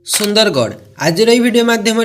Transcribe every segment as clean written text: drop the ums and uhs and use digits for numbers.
सुंदरगढ़ आज भिडियो माध्यम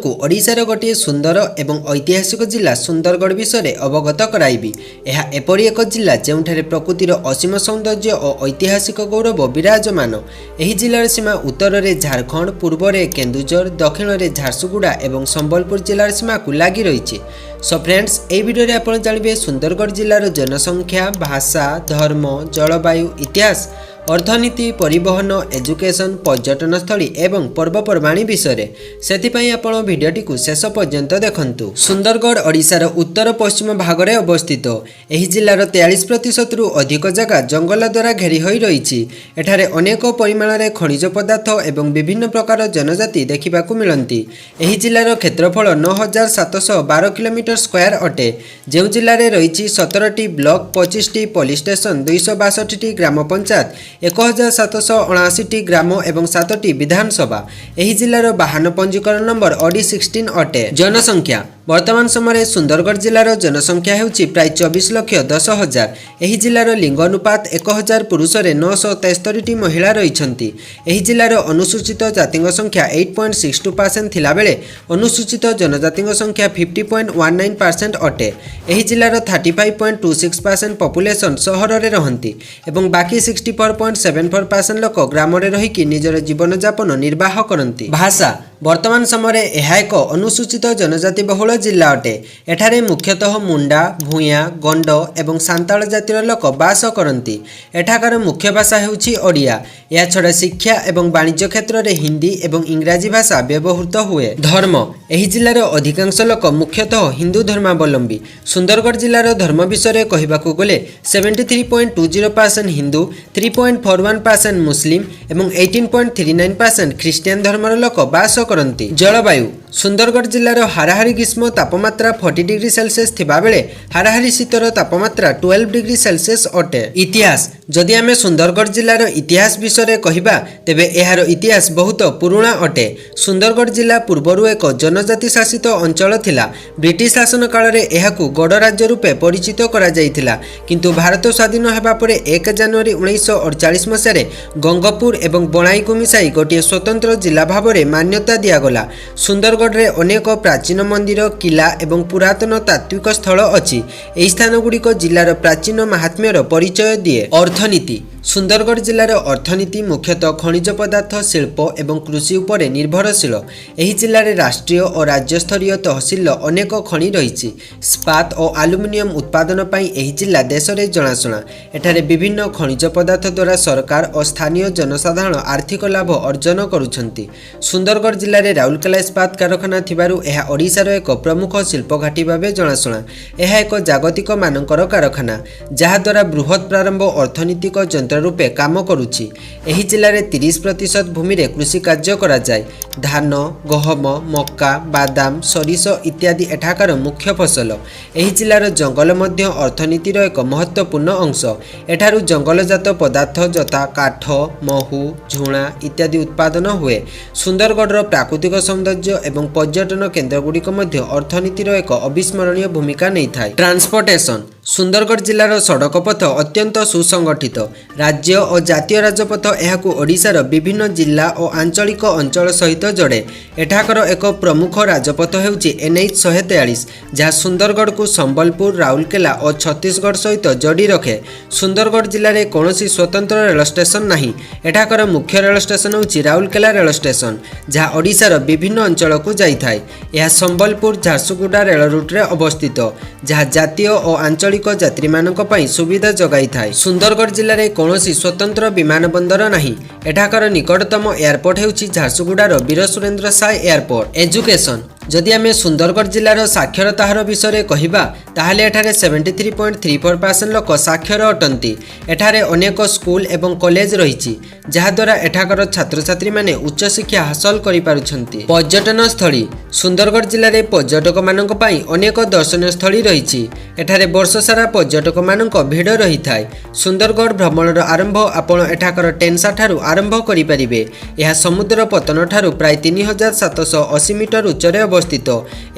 ओडिशार गोटे सुंदर एवं ऐतिहासिक जिला सुंदरगढ़ विषय अवगत कराइबी। यह एपरी एक जिला जोंठारे प्रकृतिर असीम सौंदर्य और ऐतिहासिक गौरव विराजमान। यह जिलार सीमा उत्तर में झारखंड, पूर्व में केन्दुझर, दक्षिण में झारसुगुड़ा और संबलपुर जिलार सीमा को लगी रही। सो फ्रेंड्स, यह वीडियो आप जानते सुंदरगढ़ जिलार जनसंख्या, भाषा, धर्म, जलवायु, इतिहास, अर्थनीति, परिवहन, एजुकेशन, पर्यटन स्थली एवं पर्वपर्वाणी विषय से आपण भिडियोटी को शेष पर्यंत देखंतु। सुंदरगढ़ ओडिशार उत्तर पश्चिम भाग में अवस्थित। यह जिलार 43% रु अधिक जगह जंगल द्वारा घेरी होई रही। एठारे अनेक परिमाण में खनिज पदार्थ एवं विभिन्न प्रकार जनजाति देखा मिलती। यह जिलार क्षेत्रफल 9712 किलोमीटर स्क्वायर अटे। जो जिले में रही 17टी ब्लॉक, 25टी पुलिस स्टेशन, 262टी ग्राम पंचायत, 1779टी ग्राम एवं 7टी विधानसभा। यह जिलार वाहन पंजीकरण नंबर OD16 अटे। जनसंख्या वर्तमान समय सुंदरगढ़ जिलार जनसंख्या होउछि प्राय 24,10,000। यह जिलार लिंग अनुपात 1000 पुरुष रे 973टी महिला रहिछंती। यह जिलार अनुसूचित जातिंग संख्या 8.62% थिला बेले अनुसूचित जनजातिंग संख्या 50.19% अटे। यह जिलार 35.26% पॉपुलेशन सहर रे रहंती एवं बाकी 64.74% लोक ग्राम रे रहिकी निजर जीवन यापन निर्वाह करंती। भाषा वर्तमान समय यह एक अनुसूचित जनजाति बहुल जिला अटे। एठारे मुख्यतः मुंडा, भूया, गंड एवं सांताल जातिर लोक बास करती। एठाकार मुख्य भाषा हेउछि ओडिया। या छड़ा शिक्षा एवं वाणिज्य क्षेत्र में हिंदी एवं इंग्राजी भाषा व्यवहृत हुए। धर्म यह जिलार अधिकांश लोक मुख्यतः हिंदू धर्मावलंबी। सुंदरगढ़ जिलार धर्म विषय कहबाकू गले 73.20% हिंदू, 3.41% मुस्लिम एवं 18.39% ख्रीस्टियान धर्मर लोक बास करती। जलवायु सुंदरगढ़ जिलार हाराहारी ग्रीष्म तापमात्रा 40 डिग्री सेल्सियस थिबा बेले हाराहारी शीतर तापमात्रा 12 डिग्री सेल्सियस अटे। इतिहास जदि आमे सुंदरगढ़ जिलार इतिहास विषय कहिबा तेबे एहार इतिहास बहुत पुराना अटे। सुंदरगढ़ जिला पूर्वरु एक जनजाति शासित अंचल थिला। ब्रिटिश शासन काल रे एहाकू गड़ राज्य रूपे परिचित करा जायथिला, किंतु भारत स्वाधीन हेबा परे 1 जनवरी 1948 मसीह रे गंगपुर एवं बणाई को मिसाई गोटे स्वतंत्र जिला भाबरे मान्यता दियागला। सुंदरगढ़ रे अनेक प्राचीन मंदिर, किला एवं पुरातन तात्विक स्थल अछि। एही स्थान गुड़िक जिलार प्राचीन महात्म्यर परिचय दिए। अर्थनीति सुंदरगढ़ जिलार अर्थनीति मुख्यतः खनिज पदार्थ, शिल्प एवं कृषि उपरे निर्भरशील। यह जिले में राष्ट्रीय और राज्य स्तरीय तहसिल अनेक खनि रही। इस्पात और आलुमिनियम उत्पादन पर यह जिला देश में जनाशुना। एठारे विभिन्न खनिज पदार्थ द्वारा सरकार और स्थानीय जनसाधारण आर्थिक लाभ अर्जन करुछंती। सुंदरगढ़ जिले में राउरकेला इस्पात कारखाना थिबारु एहा ओडिशार एक प्रमुख शिल्प घाटी भावे जनाशुना। यह एक जागतिक मानकर कारखाना जहा द्वारा बृहत प्रारंभ अर्थनीतिक रूपे काम करुछि। एही जिले में 30% भूमि रे कृषि कार्य करा जाय। धान, गहम, मक्का, बादाम, सरिष इत्यादि एठाकार मुख्य फसल। एही जिलार जंगल मध्य अर्थनीतिर एक महत्वपूर्ण अंश। एठारु जंगलजात पदार्थ जथा काठ, महू, झुणा इत्यादि उत्पादन हुए। सुंदरगढ़ प्राकृतिक सौंदर्य एवं पर्यटन केन्द्र गुड़िक मध्य अर्थनीतिर एक अविस्मरणीय भूमिका नहीं थाए। ट्रांसपोर्टेशन सुंदरगढ़ जिलार सड़क पथ अत्यंत सुसंगठित। राज्य और जातीय राजपथ एहाकू ओडिशार विभिन्न जिला और आंचलिक अंचल सहित जोड़े। एठाकर एक प्रमुख राजपथ हेउछि NH 143 जहाँ सुंदरगढ़ को संबलपुर, राउरकेला और छत्तीसगढ़ सहित जोड़ी रखे। सुंदरगढ़ जिले में कौन स्वतंत्र रेल स्टेशन नहीं। एठाकर मुख्य रेल स्टेशन होउछि राउरकेला रेल स्टेशन जहाँ ओडिशार विभिन्न अंचल को जाइथाय। यह संबलपुर झारसुगुड़ा रेल रूट रे अवस्थित जहाँ जातीय और आंचलिक यात्री मानक पई सुविधा जगाई थाए। सुंदरगढ़ जिले में कौन स्वतंत्र विमान बंदर नहीं। एठाकर निकटतम एयरपोर्ट हेउछि झारसुगुड़ार वीर सुरेंद्र साय एयरपोर्ट। एजुकेशन जदि आमे सुंदरगढ़ जिलार साक्षरता हार विषय कहिबा ताहले एठारे 73.34% लोक साक्षर अटंती। एठारे अनेक स्कूल एवं कॉलेज रहिछि जहाँ द्वारा एठाकर छात्र छात्री माने उच्च शिक्षा हासिल करि पारुछंती। पर्यटन स्थली सुंदरगढ़ जिले में पर्यटक मानक पई अनेक दर्शनीय स्थली रहिछि। एठारे वर्ष सारा पर्यटक मानक भिड़ रही थाए। सुंदरगढ़ भ्रमणर आरंभ आपण एठाकर टेनसा ठारू आरंभ करि परिबे। यह समुद्र पतन ठारू प्राय 3780 मीटर उच्चरे अवस्थित।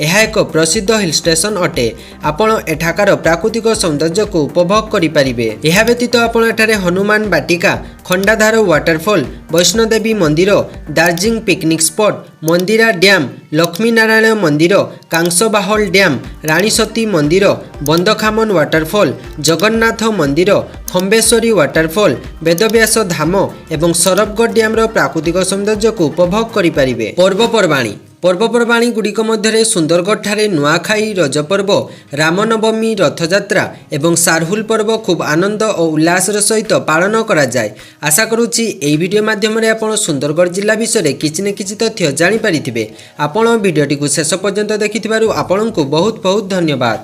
यह एक प्रसिद्ध हिल स्टेशन अटे। आपण एठाकार प्राकृतिक सौंदर्य को उपभोग करि परिबे। यह व्यतीत आपण एठारे हनुमान बाटिका, खंडाधार वाटरफॉल, वैष्णोदेवी मंदिर, दार्जिंग पिकनिक स्पॉट, मंदिरा डैम, लक्ष्मीनारायण मंदिर, कांसबाहल डैम, रानीसती मंदिर, बंदखामन वाटरफॉल, जगन्नाथ मंदिर, खम्बेश्वरी वाटरफॉल, वेदव्यास धाम एवं सरबगढ़ डैम प्राकृतिक सौंदर्य को उपभोग करें। पर्वपर्वाणी गुड़िक मध्य सुंदरगढ़ ठारे नुआखाई, रजपर्व, रामनवमी, रथयात्रा एवं सारहुल पर्व खूब आनंद और उल्लासर सहित पालन करा जाए। आशा करुच्ची एई वीडियो माध्यम आप सुंदरगढ़ जिला विषय किसी न किसी तथ्य जानीपारे। आपण वीडियोटी को शेष पर्यंत देखि आपन को बहुत बहुत धन्यवाद।